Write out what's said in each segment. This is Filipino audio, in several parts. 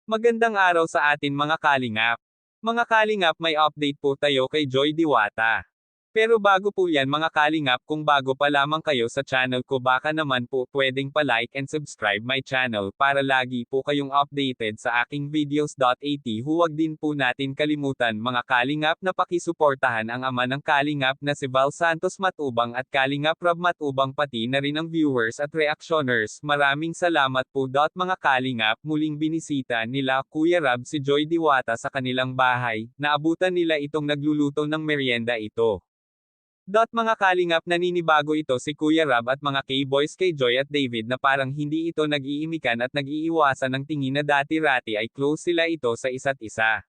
Magandang araw sa atin mga kalingap. Mga kalingap, may update po tayo kay Joy Diwata. Pero bago po yan mga kalingap, kung bago pa lamang kayo sa channel ko, baka naman po pwedeng pa-like and subscribe my channel para lagi po kayong updated sa aking videos. At huwag din po natin kalimutan mga kalingap na pakisuportahan ang ama ng kalingap na si Val Santos Matubang at Kalingap Rob Matubang, pati na rin ang viewers at reactioners. Maraming salamat po. Mga kalingap, muling binisita nila Kuya Rob si Joy Diwata sa kanilang bahay. Naabutan nila itong nagluluto ng merienda ito. Mga kalingap, naninibago ito si Kuya Rob at mga K-boys kay Joy at David na parang hindi ito nag-iimikan at nag-iiwasan ng tingin na dati-rati ay close sila ito sa isa't isa.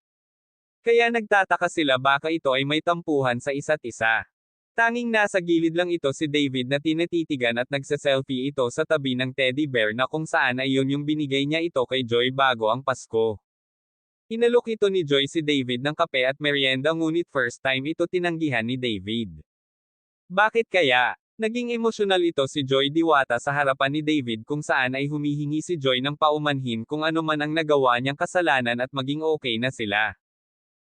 Kaya nagtataka sila baka ito ay may tampuhan sa isa't isa. Tanging nasa gilid lang ito si David na tinititigan at nagsa-selfie ito sa tabi ng teddy bear na kung saan ay yun yung binigay niya ito kay Joy bago ang Pasko. Inalok ito ni Joy si David ng kape at merienda, ngunit first time ito tinanggihan ni David. Bakit kaya? Naging emosyonal ito si Joy Diwata sa harapan ni David kung saan ay humihingi si Joy ng paumanhin kung ano man ang nagawa niyang kasalanan at maging okay na sila.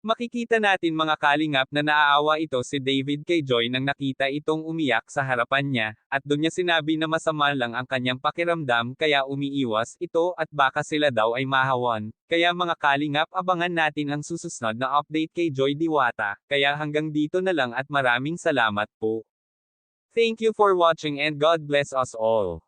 Makikita natin mga kalingap na naaawa ito si David kay Joy nang nakita itong umiyak sa harapan niya, at doon niya sinabi na masama lang ang kanyang pakiramdam kaya umiiwas ito at baka sila daw ay mahawan. Kaya mga kalingap, abangan natin ang susunod na update kay Joy Diwata. Kaya hanggang dito na lang at maraming salamat po. Thank you for watching and God bless us all.